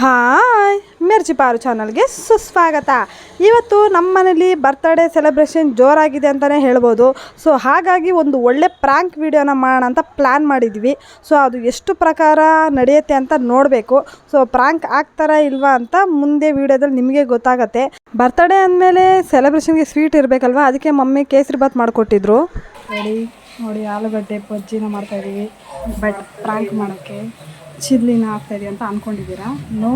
Hi ಮಿರ್ಚಿ ಪಾರು ಚಾನಲ್ಗೆ ಸುಸ್ವಾಗತ. ಇವತ್ತು ನಮ್ಮ ಮನೇಲಿ ಬರ್ತ್ಡೇ ಸೆಲೆಬ್ರೇಷನ್ ಜೋರಾಗಿದೆ ಅಂತಲೇ ಹೇಳ್ಬೋದು. ಸೊ ಹಾಗಾಗಿ ಒಂದು ಒಳ್ಳೆ ಪ್ರ್ಯಾಂಕ್ ವಿಡಿಯೋನ ಮಾಡೋಣ ಅಂತ ಪ್ಲ್ಯಾನ್ ಮಾಡಿದ್ವಿ. ಸೊ ಅದು ಎಷ್ಟು ಪ್ರಕಾರ ನಡೆಯುತ್ತೆ ಅಂತ ನೋಡಬೇಕು. ಸೊ ಪ್ರ್ಯಾಂಕ್ ಆಗ್ತಾರಾ ಇಲ್ವಾ ಅಂತ ಮುಂದೆ ವಿಡಿಯೋದಲ್ಲಿ ನಿಮಗೆ ಗೊತ್ತಾಗುತ್ತೆ. ಬರ್ತ್ಡೇ ಅಂದಮೇಲೆ ಸೆಲೆಬ್ರೇಷನ್ಗೆ ಸ್ವೀಟ್ ಇರಬೇಕಲ್ವ, ಅದಕ್ಕೆ ಮಮ್ಮಿ ಕೇಸರಿ ಬಾತ್ ಮಾಡಿಕೊಟ್ಟಿದ್ರು. ನೋಡಿ ಆಲೂಗಡ್ಡೆ ಬಜ್ಜಿನ ಮಾಡ್ತಾಯಿದ್ದೀವಿ. ಬಟ್ ಪ್ರ್ಯಾಂಕ್ ಮಾಡೋಕ್ಕೆ ಚಿಲ್ಲಿನ ಹಾಕ್ತಾಯಿದ್ದೀವಿ ಅಂತ ಅಂದ್ಕೊಂಡಿದ್ದೀರಾ? ನೋ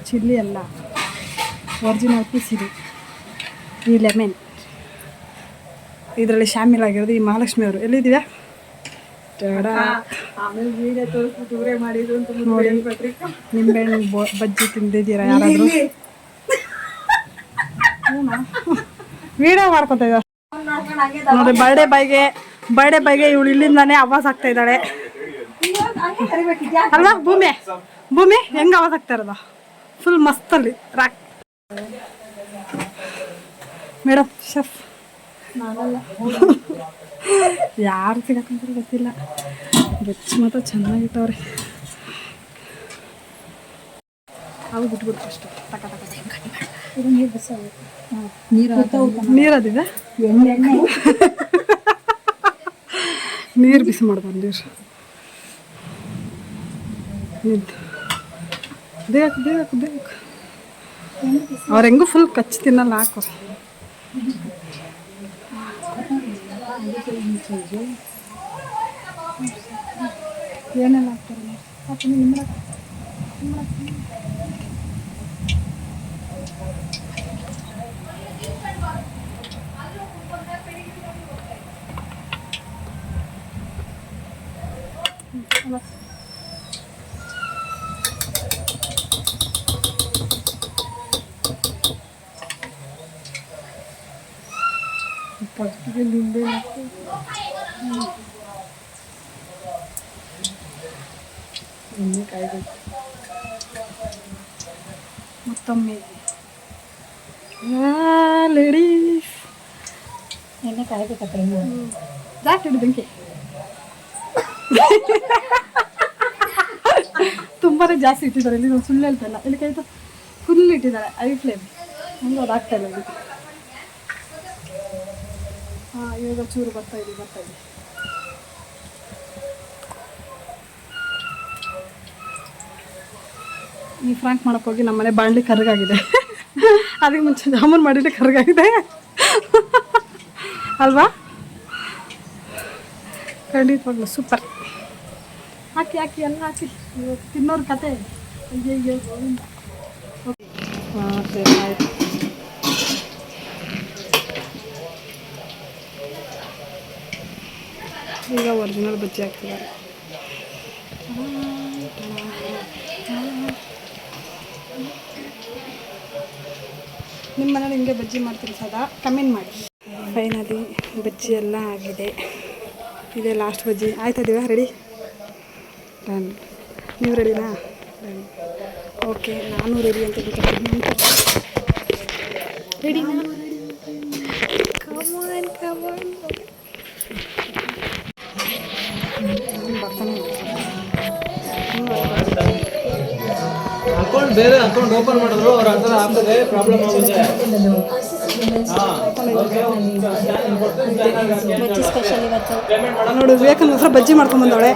ಚಿಲ್ಲಿ ಅಲ್ಲ, ಒರಿಜಿನಲ್ ಪೀಸ್ ಇದು. ಈ ಲೆಮನ್ ಇದರಲ್ಲಿ ಶಾಮೀಲಾಗಿರೋದು ಈ ಮಹಾಲಕ್ಷ್ಮಿ ಅವರು. ಎಲ್ಲಿದ್ದೀರಾ? ನೋಡಿ ನಿಂಬೆಹಣ್ಣು ಬಜ್ಜಿ ತಿಂದಿದ್ದೀರಾ ಯಾರಾದರೂ? ವಿಡಿಯೋ ಮಾಡ್ಕೊತಾ ಇದ್ದಾರೆ ನೋಡಿ. ಬರ್ಡೇ ಬಾಯ್ಗೆ ಇವಳು ಇಲ್ಲಿಂದಾನೇ ಆವಾಜ್ ಆಗ್ತಾ ಇದ್ದಾಳೆ ಅಲ್ವಾ? ಭೂಮಿ ಹೆಂಗೆ ಆವಾಜ್ ಆಗ್ತಾ ಇರೋದು? ಫುಲ್ ಮಸ್ತಲ್ಲಿ ರಾಕ್ ಮೇಡಮ್ ಶೆಫ್. ಯಾರು ಸಿಗಕ್ಕಂತ ಗೊತ್ತಿಲ್ಲ. ಬೆಚ್ಚ ಮಾತ್ರ ಚೆನ್ನಾಗಿತ್ತವ್ರೆ. ಅವು ಬಿಟ್ಬಿಟ್ಟು ಅಷ್ಟು ಟಕ ಟಕ ಇದು ನೀರು ಬಿಸಾಗಬೇಕು. ನೀರದಿದೆ, ನೀರು ಬಿಸಿ ಮಾಡ್ಬಾರ್ದು. ನೀರು ಬೇಕು ಅವ್ರು ಹೆಂಗೂ ಫುಲ್ ಕಚ್ಚಿ ತಿನ್ನಲ್ಲ. ಹಾಕು ಏನೆಲ್ಲ ಹಾಕ್ತಾರೆ ಫಸ್ಟಿಗೆ ನಿಂಬೆ ಎಣ್ಣೆ ಕಾಯ್ಬೇಕು. ಮತ್ತೊಮ್ಮೆ ಲೇಡೀಸ್ ಎಣ್ಣೆ ಕಾಯ್ಬೇಕತ್ತ. ಜಾಕ್ ಹಿಡಿದಂಗೆ ತುಂಬಾ ಜಾಸ್ತಿ ಇಟ್ಟಿದ್ದಾರೆ. ಇಲ್ಲಿ ಸುಳ್ಳು ಹೇಳ್ತಾ ಇಲ್ಲ, ಇಲ್ಲಿ ಕಾಯ್ತು ಫುಲ್ ಇಟ್ಟಿದ್ದಾರೆ. ಐ ಫ್ಲೇಮ್ ಹಂಗೆ ಅದಾಗ್ತಾ ಇಲ್ಲ. ಹಾಂ ಇವಾಗ ಚೂರು ಬರ್ತಾ ಇದೆ. ಈ ಫ್ರಾಂಕ್ ಮಾಡೋಕ್ಕೆ ಹೋಗಿ ನಮ್ಮನೆ ಬಾಣಲಿ ಕರ್ಗಾಗಿದೆ. ಅದಕ್ಕೆ ಮುಂಚೆ ಜಾಮೂನ್ ಮಾಡಿದ್ರೆ ಕರ್ಗಾಗಿದೆ ಅಲ್ವಾ? ಖಂಡಿತವಾಗ್ಲೂ ಸೂಪರ್. ಹಾಕಿ ಎಲ್ಲ ಹಾಕಿ ಇವತ್ತು ತಿನ್ನೋರ ಕತೆ. ಅಯ್ಯೋ ಗೋವಿಂದ. ಹಾಂ ಸರಿ ಆಯಿತು. ಈಗ ಒರಿಜಿನಲ್ ಬಜ್ಜಿ ಹಾಕ್ತಿದ್ದಾರೆ. ನಿಮ್ಮ ಮನೇಲಿ ಹಿಂಗೆ ಬಜ್ಜಿ ಮಾಡ್ತೀರಿ ಸದಾ? ಕಮೆಂಟ್ ಮಾಡಿ. ಫೈನಲಿ ಬಜ್ಜಿ ಎಲ್ಲ ಆಗಿದೆ. ಇದೇ ಲಾಸ್ಟ್ ಬಜ್ಜಿ. ಆಯ್ತದಿವ ರೆಡಿ? ಡನ್. ನೀವು ರೆಡಿನಾ? ಡನ್. ಓಕೆ, ನಾನು ರೆಡಿ ಅಂತ ಗೊತ್ತಾಗ್ತೀನಿ. ರೆಡಿ ನಾನು ರೆಡಿ. ಕಮಾನ್ ಬರ್ತಾನೆ. ಅಕೌಂಟ್ ಬೇರೆ ಅಕೌಂಟ್ ಓಪನ್ ಮಾಡಿದ್ರು ಅವ್ರ ಹತ್ರ ಆಗ್ತದೆ, ಪ್ರಾಬ್ಲಮ್ ಆಗುತ್ತೆ. ನೋಡಿ ವಿವೇಕನ ಹತ್ರ ಬಜ್ಜಿ ಮಾಡ್ಕೊಂಡ್ಬಂದವಳೆ.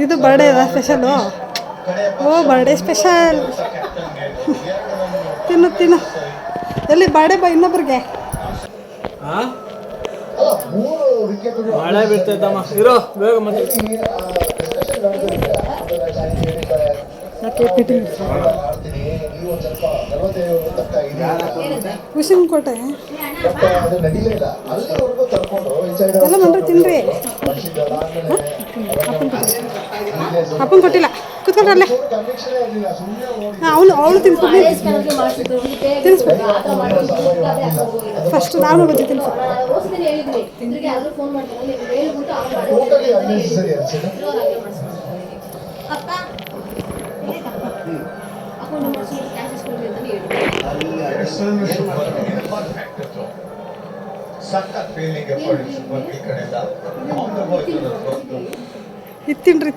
ಇದು ಬರ್ಡೇ ಅದ ಸ್ಪೆಷಲು. ಓ ಬರ್ಡೇ ಸ್ಪೆಷಲ್. ತಿನ್ನು. ಎಲ್ಲಿ ಬರ್ಡೇ ಬಾ ಇನ್ನೊಬ್ರಿಗೆ. ಮಳೆ ಬೀಳ್ತೈತಮ್ಮ, ಇರೋ ಬೇಗ. ಮತ್ತೆ ಹುಷಿನ್ಕೋಟೆ ಎಲ್ಲ ಮಾಡ್ರಿ, ತಿನ್ರಿ. ಅಪ್ಪನ ಕೊಟ್ಟಿಲ್ಲ, ಕುತ್ಕೊಂಡ್ರಲ್ಲೇ. ಅವಳು ತಿನ್ಸ್ಬೇಕು. ಫಸ್ಟ್ ನಾನು ಬಜ್ಜಿ ತಿನ್ಸು. ಸಖತ್ ಫೀಲಿಂಗ್ ಎಫರ್ಟ್ ಈ ಕಡೆಯಿಂದ ಆನ್ ದ ವರ್ಕ್ ಇತ್ತಿನ್ರಿ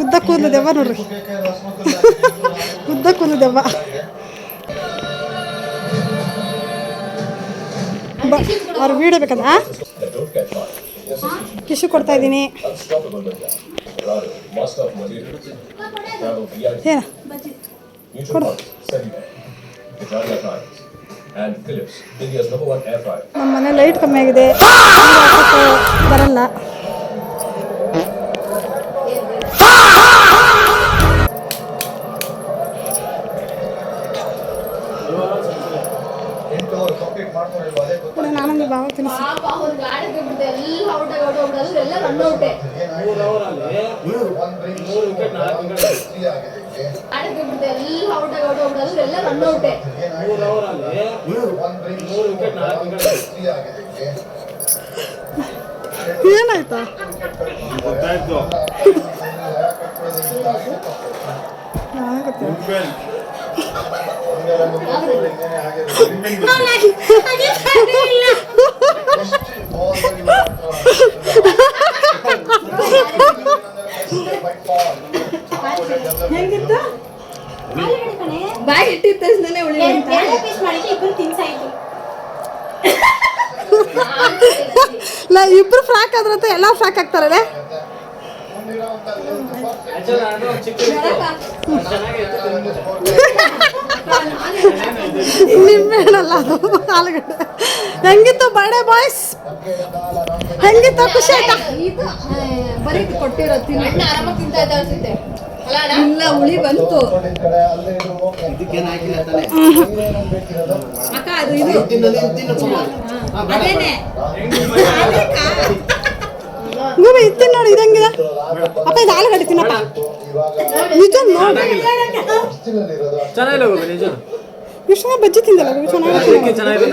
ಉದ್ದ ಕೂದಲು ದೆವ್ವ ನೋಡ್ರಿ ಉದ್ದ ಕೂದಲು ದೆವ್ವ ಅವ್ರ ವೀಡಿಯೋ ಬೇಕಂದ ಕಿಶು ಕೊಡ್ತಾ ಇದ್ದೀನಿ ಏನ ಕೊಡು ನಮ್ಮ ಮನೆ ಲೈಟ್ ಕಮ್ಮಿ ಆಗಿದೆ ಬರಲ್ಲ ನಾನಂದ್ರೆ ಭಾವ ತಿನ್ನಿಸಿ ಏನಾಯ್ತಾ ಹೆಂಗಿತ್ತು ಬಾಯಿ ಇಟ್ಟಿದ ತಕ್ಷಣ ಇಬ್ರು ಫ್ರಾಕ್ ಆದ್ರಂತ ಎಲ್ಲ ಫ್ರಾಕ್ ಆಗ್ತಾರಲ್ಲ ನಿಮ್ಮೆ ಹೇಳಲ್ಲ ಅದು ಆಲೂಗಡ್ಡೆ ಹೆಂಗಿತ್ತು ಬರ್ಡೇ ಬಾಯ್ಸ್ ಹೆಂಗಿತ್ತು ಖುಷಿ ಆಯ್ತಾ ಬರೀ ಕೊಟ್ಟಿರೋ ಆರಾಮಾಗಿ ತಿಂತಾ ಇದ್ದ ಅನ್ಸುತ್ತೆ ಇಲ್ಲ ಹುಳಿ ಬಂತು ಅಕ್ಕ ಅದು ಇದು ಅದೇನೆ ಗೂಬೆ ಇತ್ತು ನೋಡಿ ಇದಂಗಿದೆ ಅಪ್ಪ ಇದು ಆಲೂಗಡ್ಡೆ ತಿನ್ನಪ್ಪ ನಿಜ ನೋಡಿ ಚೆನ್ನಾಗಿಲ್ಲ ಹೋಗಿ ನಿಜ ಇಷ್ಟು ಬಜ್ಜಿ ತಿಂದಲ್ಲ ಚೆನ್ನಾಗಿ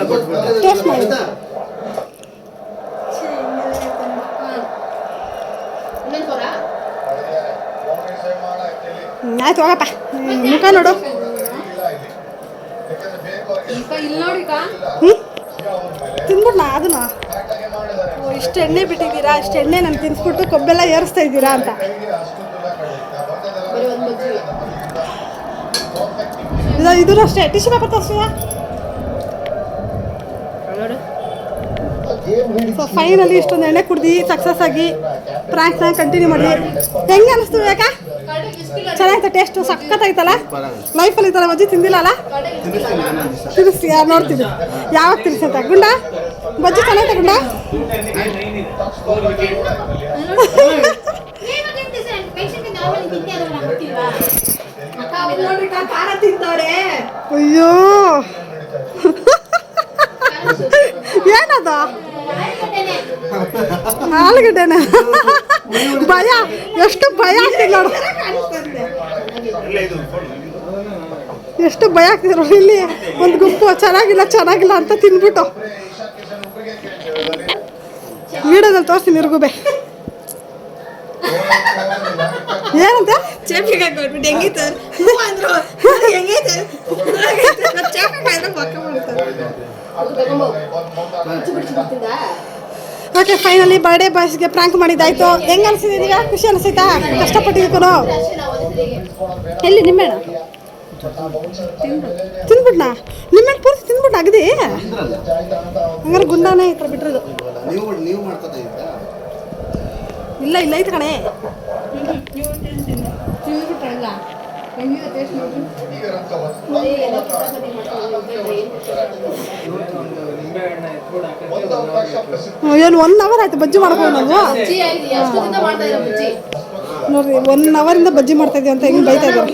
ಟೇಸ್ಟ್ ಮಾಡಿ ಆಯ್ತು ಹೋಗಪ್ಪ ಮುಖ ನೋಡು ತಿನ್ಬಿಡ್ನಾ ಅದನ್ನ ಇಷ್ಟು ಎಣ್ಣೆ ಬಿಟ್ಟಿದ್ದೀರಾ ಇಷ್ಟು ಎಣ್ಣೆ ನಾನು ತಿನ್ಸ್ಬಿಟ್ಟು ಕೊಬ್ಬೆಲ್ಲ ಏರಿಸ್ತಾ ಇದ್ದೀರಾ ಅಂತ ಇದು ಅಷ್ಟೇ ಟಿಶ್ಯೂ ಪೇಪರ್ ತೋರಿಸಿದ ಸೊ ಫೈನಲಿ ಇಷ್ಟೊಂದು ಎಣ್ಣೆ ಕುಡ್ದು ಸಕ್ಸಸ್ ಆಗಿ ಪ್ರಾಂಕ್ನ ಕಂಟಿನ್ಯೂ ಮಾಡಿ ಹೆಂಗೆ ಅನಿಸ್ತು ಯಾಕ ಚೆನ್ನಾಗಿತ್ತು ಟೇಸ್ಟ್ ಸಖತ್ತಾಯ್ತಲ್ಲ ಲೈಫಲ್ಲಿ ಈ ಥರ ಬಜ್ಜಿ ತಿಂದಿಲ್ಲ ಅಲ್ಲ ತಿನ್ನಿಸಿ ಯಾರು ನೋಡ್ತೀವಿ ಯಾವಾಗ ತಿನ್ಸಂತ ಗುಂಡ ಬಜ್ಜಿ ಚೆನ್ನಾಯ್ತಾ ಗುಂಡ ಅಯ್ಯೋ ಏನದ ಆಲೂಗಡ್ಡೆನ ಭಯ ಎಷ್ಟು ಭಯ ಆಗ್ತಿಲ್ಲ ನೋಡು ಎಷ್ಟು ಭಯ ಆಗ್ತಿದ್ರು ಇಲ್ಲಿ ಒಂದು ಗುಂಪು ಚೆನ್ನಾಗಿಲ್ಲ ಅಂತ ತಿನ್ಬಿಟ್ಟು ವಿಡಿಯೋದಲ್ಲಿ ತೋರಿಸ್ತೀನಿ ಇರ್ಗುಬೆ ಏನಂತ ಚೇಪಿಗೆ ಹಾಕೊಟ್ಬಿಟ್ಟು ಹೆಂಗಿತ್ತು ಅಂದ್ರು ಹೆಂಗೈತೆ ಪಕ್ಕ ಮಾಡ್ತಾರೆ ಓಕೆ ಫೈನಲಿ ಬರ್ಡೇ ಬಾಯ್ಸ್ಗೆ ಪ್ರಾಂಕ್ ಮಾಡಿದ್ದಾಯ್ತು ಹೆಂಗೆ ಅನಿಸಿದೆ ಈಗ ಖುಷಿ ಅನಿಸೈತಾ ಕಷ್ಟಪಟ್ಟಿದ್ದೀಕೋ ಎಲ್ಲಿ ನಿಮ್ಮೆಣ್ಣ ತಿನ್ಬಿಟ್ನಾ ನಿಮ್ಮೆಣ್ಣ ಪೂರ್ತಿ ತಿನ್ಬಿಟ್ಟು ಅಗದಿ ಹಂಗಾರೆ ಗುಂಡಾನೇ ಈ ಥರ ಬಿಟ್ಟಿರೋದು ಇಲ್ಲ ಐತೆ ಕಣೆ ತಿಂದ್ಬಿಟ್ರಲ್ಲ ಹೆಂಗಿದೆ ಟೇಸ್ಟ್ ನೋಡ್ರಿ ಏನು 1 ಅವರ್ ಆಯ್ತು ಬಜ್ಜಿ ಮಾಡ್ಕೊಂಡು ನಾವು ನೋಡ್ರಿ 1 ಅವರಿಂದ ಬಜ್ಜಿ ಮಾಡ್ತಾ ಇದೀವಿ ಅಂತ ಹೆಂಗೆ ಬೈತಾ ಇದ್ದಾರೆ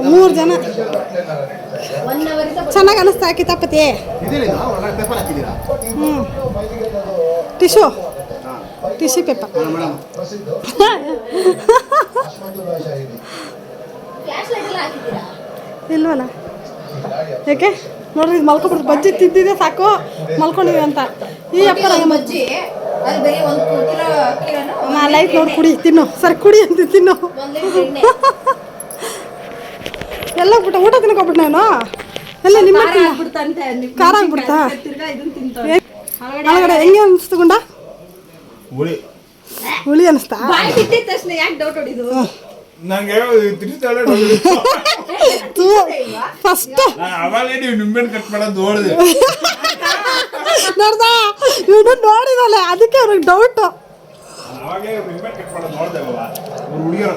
3 ಜನ ಚೆನ್ನಾಗಿ ಅನಿಸ್ತಾ ಕಿತಾಪತಿ ಟಿಶ್ಯೂ ಪೇಪರ್ ಇಲ್ವಲ್ಲ ಯಾಕೆ ನೋಡ್ರಿ ಇದು ಮಲ್ಕೊಬಿಟ್ಟು ಬಜ್ಜಿ ತಿಂದಿದೆ ಸಾಕು ಮಲ್ಕೊಂಡಿವಿ ಅಂತ ಈ ಅಪ್ಪ ಬಜ್ಜಿ ಅದು ಬರೀ 1 ಕಿಲೋ ನಾ ಲೈಟ್ ನೋಡಿ ಕುಡಿ ತಿನ್ನು ಸರಿ ಕುಡಿ ಅಂತ ತಿನ್ನು ಎಲ್ಲ ಬಿಟ್ಟು ಊಟ ತಿನ್ಕೊಬಿಟ್ಟು ನಾನು ಎಲ್ಲ ನಿಮ್ಮ ಖಾರ ಆಗ್ಬಿಡ್ತಾ ಒಳಗಡೆ ಹೆಂಗೆ ಅನಿಸ್ತು ಗುಂಡ ಹುಳಿ ಅನಿಸ್ತಾ ಬಾಯಿ ಬಿಟ್ಟಿದ ತಕ್ಷಣ ಯಾಕೆ ಡೌಟ್ ಹೊಡಿದು ನಂಗೆ ತಿರ್ಸ್ತಾಳೆ ಫಸ್ಟ್ ಅವಾಗಲೇ ನೀವು ನಿಂಬೆಹಣ್ಣು ಕಟ್ ಮಾಡೋದು ನೋಡಿದೆ ನೋಡ್ದ ಇವನು ನೋಡಿದಲ್ಲ ಅದಕ್ಕೆ ಅವ್ರಿಗೆ ಡೌಟು. ಅವಾಗೇ ನಿಂಬೆಹಣ್ಣು ಕಟ್ ಮಾಡೋದು ನೋಡ್ದೇವಲ್ಲ ಹುಡುಗಿಯರು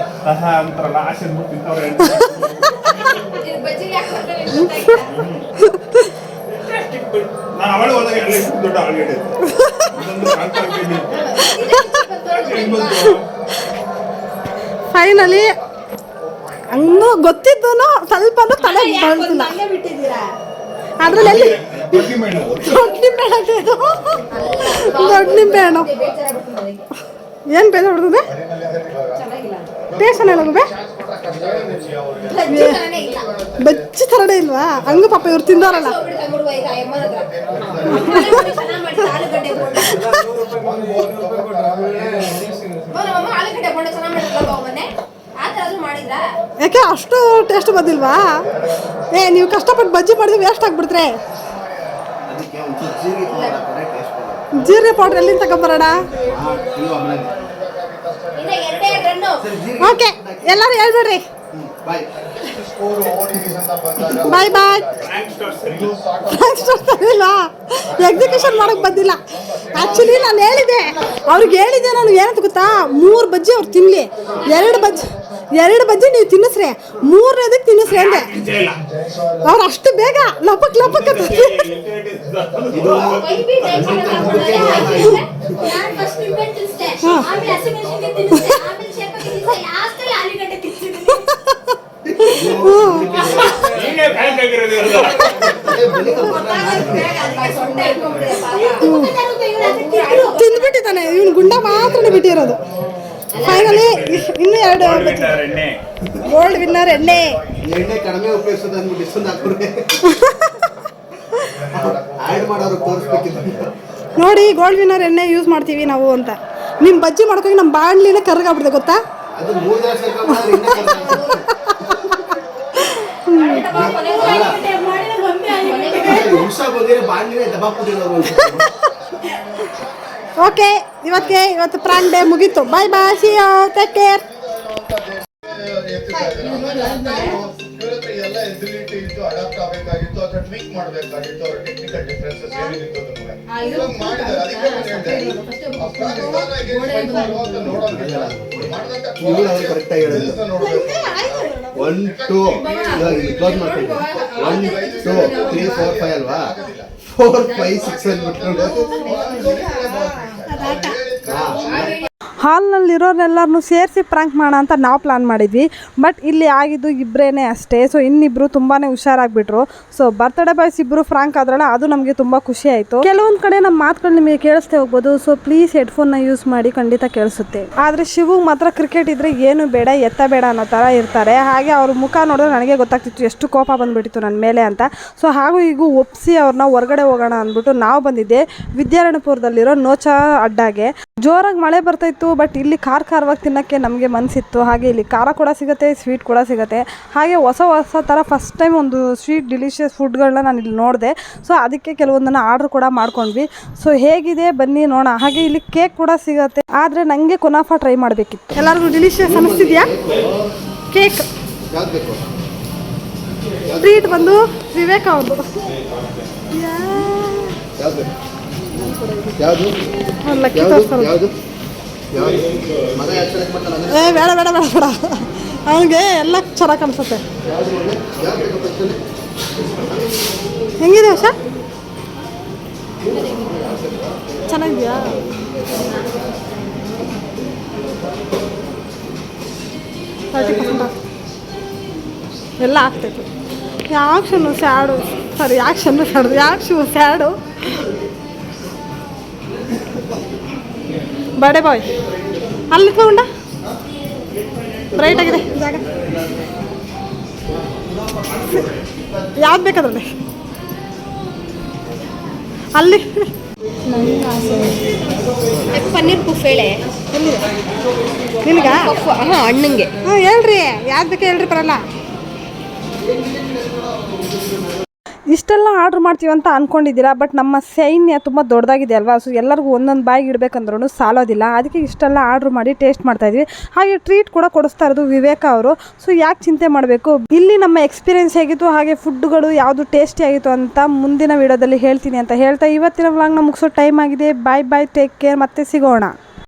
ಅಂತಾರಲ್ಲ ಆಸೆ ತಿಂತವ್ರೆ ಬಜ್ಜಿಗೆ ಯಾಕೆ ನಾನು ಅವಳು ಹೋದಾಗ ಎಲ್ಲ ದೊಡ್ಡ ಆಲ್ರೆಡಿ ಫೈನಲಿ ಹಂಗೂ ಗೊತ್ತಿದ್ದು ಸ್ವಲ್ಪನೂ ತಲೆ ಬಳ್ತಿಲ್ಲ. ಬಿಟ್ಟಿದ್ದೀರಾ ಅದ್ರಲ್ಲಿ ದೊಡ್ಡ ಮೇಣು ದೊಡ್ಡ ನಿಂಬೆಹಣ್ಣು ಅಂತ ಇದು. ದೊಡ್ಡ ನಿಂಬೆಹಣ್ಣು ಏನು ಬೇಜಾರು ಬಿಡ್ತದೆ ಟೇಸ್ಟ್ ಏನಾಗುತ್ತೆ ಬಜ್ಜಿ ಥರನೇ ಇಲ್ವಾ? ಹಂಗೂ ಪಾಪ ಇವ್ರು ತಿಂದವರಲ್ಲ. ಯಾಕೆ ಅಷ್ಟು ಟೇಸ್ಟ್ ಬಂದಿಲ್ವಾ? ನೀವು ಕಷ್ಟಪಟ್ಟು ಬಜ್ಜಿ ಮಾಡಿದ್ರೆ ವೇಸ್ಟ್ ಆಗ್ಬಿಡ್ತ್ರೆ. ಜೀರಿಗೆ ಪೌಡ್ರ್ ಎಲ್ಲಿಂದ ತಗೊಂಬರೋಣ? ಓಕೆ ಎಲ್ಲರೂ ಹೇಳ್ಬಿಡ್ರಿ ಬಾಯ್ ಬಾಯ್. ಎಕ್ಸಿಕ್ಯೂಷನ್ ಮಾಡಕ್ ಬಂದಿಲ್ಲ. ಆಕ್ಚುಲಿ ನಾನು ಹೇಳಿದೆ ಅವ್ರಿಗೆ ಹೇಳಿದೆ ನಾನು ಏನಂತ ಗೊತ್ತಾ, 3 ಬಜ್ಜಿ ಅವ್ರು ತಿನ್ಲಿ, 2 ಬಜ್ಜಿ ನೀವು ತಿನ್ನಿಸ್ರಿ, 3ನೇದಕ್ಕೆ ತಿನ್ನಿಸ್ರಿ ಅಂದೆ. ಅವ್ರು ಅಷ್ಟು ಬೇಗ ಲಪಕ್ ಲಪಕ್ ಅಂತ ತಿಂದ್ಬಿಟ್ಟಿದ್ದಾನೆ ಇವನು. ಗುಂಡ ಮಾತ್ರ ಬಿಟ್ಟಿರೋದು. ಫೈನಲಿ ಇನ್ನೂ 2 ಗೋಲ್ಡ್ ವಿನ್ನರ್ ಎಣ್ಣೆ ಕಡಿಮೆ ಉಪಯೋಗಿಸೋದು ಅಂದ್ಬಿಟ್ಟು ಇಷ್ಟೊಂದು ಹಾಕ್ಬಿಡ್ರೆ ಆ್ಯಡ್ ಮಾಡೋರು ತೋರಿಸ್ಬೇಕಿಲ್ಲ. ನೋಡಿ ಗೋಲ್ಡ್ ವಿನ್ನರ್ ಎಣ್ಣೆ ಯೂಸ್ ಮಾಡ್ತೀವಿ ನಾವು ಅಂತ. ನಿಮ್ಮ ಬಜ್ಜಿ ಮಾಡ್ಕೋಗಿ ನಮ್ಮ ಬಾಣ್ಲಿನ ಕರ್ಗಾಗ್ಬಿಡ್ದೆ ಗೊತ್ತಾ? ಅದು 3 ದಿನ ಹುಷ ಬಂದಿರೋ ಬಾಂಡ್ಲಿನೇ ದಬಾಕ್ಬಿಟ್ಟಿರೋರು. ಓಕೆ ಇವತ್ತು ಪ್ರಾಂಕ್ ಡೇ ಮುಗೀತು. ಬಾಯ್ ಬಾಯ್, ಸಿ ಯು, ಟೇಕ್ ಕೇರ್. ಎಲ್ಲ ಎಬಿಲಿಟಿ ಇತ್ತು, ಅಡಾಪ್ಟ್ ಆಗಬೇಕಾಗಿತ್ತು, ಅಥವಾ ಟ್ವೀಕ್ ಮಾಡಬೇಕಾಗಿತ್ತು, ಅವ್ರ ಟೆಕ್ನಿಕಲ್ ಡಿಫರೆನ್ಸಸ್ ಏನಿತ್ತು ಇವಾಗ ಮಾಡಿದ್ದಾರೆ. ಅದಕ್ಕೆ ನಾನು ಹೇಳಿದೆ ಕರೆಕ್ಟಾಗಿ ಹೇಳಿದ್ರು 1 2 ಇವಾಗ ಕ್ಲೋಸ್ ಮಾಡ್ತೀವಿ. 1 2 3 4 5 ಅಲ್ವಾ? 4 5 6 ಅಂದ್ಬಿಟ್ಟು ಹಾಲ್ನಲ್ಲಿರೋರೆಲ್ಲರನ್ನೂ ಸೇರಿಸಿ ಪ್ರ್ಯಾಂಕ್ ಮಾಡೋಣ ಅಂತ ನಾವು ಪ್ಲ್ಯಾನ್ ಮಾಡಿದ್ವಿ. ಬಟ್ ಇಲ್ಲಿ ಆಗಿದ್ದು ಇಬ್ಬರೇ ಅಷ್ಟೇ. ಸೊ ಇನ್ನಿಬ್ಬರು ತುಂಬಾ ಹುಷಾರಾಗ್ಬಿಟ್ರು. ಸೊ ಬರ್ತ್ಡೇ ಬಾಯ್ಸ್ ಇಬ್ಬರು ಫ್ರಾಂಕ್ ಆದ್ರಲ್ಲ, ಅದು ನಮಗೆ ತುಂಬ ಖುಷಿ ಆಯಿತು. ಕೆಲವೊಂದು ಕಡೆ ನಮ್ಮ ಮಾತುಗಳು ನಿಮಗೆ ಕೇಳಿಸ್ತೇ ಹೋಗ್ಬೋದು. ಸೊ ಪ್ಲೀಸ್ ಹೆಡ್ಫೋನ್ನ ಯೂಸ್ ಮಾಡಿ, ಖಂಡಿತ ಕೇಳಿಸುತ್ತೆ. ಆದರೆ ಶಿವುಗೆ ಮಾತ್ರ ಕ್ರಿಕೆಟ್ ಇದ್ದರೆ ಏನು ಬೇಡ ಎತ್ತಬೇಡ ಅನ್ನೋ ಥರ ಇರ್ತಾರೆ. ಹಾಗೆ ಅವ್ರ ಮುಖ ನೋಡಿದ್ರೆ ನನಗೆ ಗೊತ್ತಾಗ್ತಿತ್ತು ಎಷ್ಟು ಕೋಪ ಬಂದುಬಿಟ್ಟಿತ್ತು ನನ್ನ ಮೇಲೆ ಅಂತ. ಸೊ ಹಾಗೂ ಈಗ ಒಪ್ಪಿಸಿ ಅವ್ರನ್ನ ಹೊರಗಡೆ ಹೋಗೋಣ ಅಂದ್ಬಿಟ್ಟು ನಾವು ಬಂದಿದ್ದೆ ವಿದ್ಯಾರಣ್ಯಪುರದಲ್ಲಿರೋ ನೋಚಾ ಅಡ್ಡಾಗೆ. ಜೋರಾಗಿ ಮಳೆ ಬರ್ತಾಯಿತ್ತು. ಬಟ್ ಇಲ್ಲಿ ಖಾರವಾಗಿ ತಿನ್ನೋಕ್ಕೆ ನಮಗೆ ಮನಸ್ಸಿತ್ತು. ಹಾಗೆ ಇಲ್ಲಿ ಖಾರ ಕೂಡ ಸಿಗುತ್ತೆ, ಸ್ವೀಟ್ ಕೂಡ ಸಿಗುತ್ತೆ. ಹಾಗೆ ಹೊಸ ಥರ ಫಸ್ಟ್ ಟೈಮ್ ಒಂದು ಸ್ವೀಟ್ ಡಿಲಿಷಿಯಸ್ ಫುಡ್ಗಳನ್ನ ನಾನು ಇಲ್ಲಿ ನೋಡಿದೆ. ಸೊ ಅದಕ್ಕೆ ಕೆಲವೊಂದನ್ನು ಆರ್ಡ್ರ್ ಕೂಡ ಮಾಡ್ಕೊಂಡ್ವಿ. ಸೊ ಹೇಗಿದೆ ಬನ್ನಿ ನೋಡೋಣ. ಹಾಗೆ ಇಲ್ಲಿ ಕೇಕ್ ಕೂಡ ಸಿಗುತ್ತೆ. ಆದರೆ ನನಗೆ ಕುನಾಫಾ ಟ್ರೈ ಮಾಡಬೇಕಿತ್ತು. ಎಲ್ಲರಿಗೂ ಡಿಲಿಷಿಯಸ್ ಅನ್ನಿಸ್ತಿದೆಯಾ ಕೇಕ್? ಟ್ರೀಟ್ ಬಂದು ವಿವೇಕ್ ಅವ್ರದ್ದು. ಲಕ್ಕಿ ತೋರಿಸ್ತಾರೆ. ಬೇಡ ಬೇಡ ಬೇಡ ಬೇಡ, ಅವನಿಗೆ ಎಲ್ಲ ಚೆನ್ನಾಗಿ ಕಾಣಿಸುತ್ತೆ. ಹೆಂಗಿದೆ ಆಶಾ? ಚೆನ್ನಾಗಿದೆಯಾ? ಎಲ್ಲ ಆಗ್ತೈತೆ. ಯಾಕ್ಷನ್ನು ಸ್ಯಾಡು, ಸಾರಿ ಯಾಕ್ಷನ್ನು ಸ್ಯಾಡು, ಯಾಕ್ಷು ಸ್ಯಾಡು. ಬರ್ಡೇ ಬಾಯ್ ಅಲ್ಲಿ ತಗೊಂಡ ಬ್ರೈಟ್ ಆಗಿದೆ ಜಾಗ. ಯಾವ್ದು ಬೇಕಾದ್ರೆ ಅಲ್ಲಿ ಪನ್ನೀರ್ ಕುಫೇಳೆ ಎಲ್ಲಿದೆ ನಿನಗ? ಹಾಂ ಅಣ್ಣಂಗೆ. ಹೇಳ್ರಿ ಯಾವ್ದು ಬೇಕು ಹೇಳ್ರಿ, ಬರಲ್ಲ. ಇಷ್ಟೆಲ್ಲ ಆರ್ಡ್ರ್ ಮಾಡ್ತೀವಿ ಅಂತ ಅಂದ್ಕೊಂಡಿದ್ದೀರಾ, ಬಟ್ ನಮ್ಮ ಸೈನ್ಯ ತುಂಬ ದೊಡ್ಡದಾಗಿದೆ ಅಲ್ವಾ, ಸೊ ಎಲ್ಲರಿಗೂ ಒಂದೊಂದು ಬಾಯಿಗೆ ಇಡಬೇಕಂದ್ರೂ ಸಾಲೋದಿಲ್ಲ. ಅದಕ್ಕೆ ಇಷ್ಟೆಲ್ಲ ಆರ್ಡ್ರ್ ಮಾಡಿ ಟೇಸ್ಟ್ ಮಾಡ್ತಾಯಿದ್ವಿ. ಹಾಗೆ ಟ್ರೀಟ್ ಕೂಡ ಕೊಡಿಸ್ತಾ ಇರೋದು ವಿವೇಕ ಅವರು. ಸೊ ಯಾಕೆ ಚಿಂತೆ ಮಾಡಬೇಕು, ಇಲ್ಲಿ ನಮ್ಮ ಎಕ್ಸ್ಪೀರಿಯೆನ್ಸ್ ಹೇಗಿತ್ತು, ಹಾಗೆ ಫುಡ್ಗಳು ಯಾವುದು ಟೇಸ್ಟಿ ಆಗಿತ್ತು ಅಂತ ಮುಂದಿನ ವಿಡಿಯೋದಲ್ಲಿ ಹೇಳ್ತೀನಿ ಅಂತ ಹೇಳ್ತಾ ಇವತ್ತಿನ ವ್ಲಾಗ್ನ ಮುಗಿಸೋ ಟೈಮ್ ಆಗಿದೆ. ಬಾಯ್ ಬಾಯ್, ಟೇಕ್ ಕೇರ್, ಮತ್ತೆ ಸಿಗೋಣ.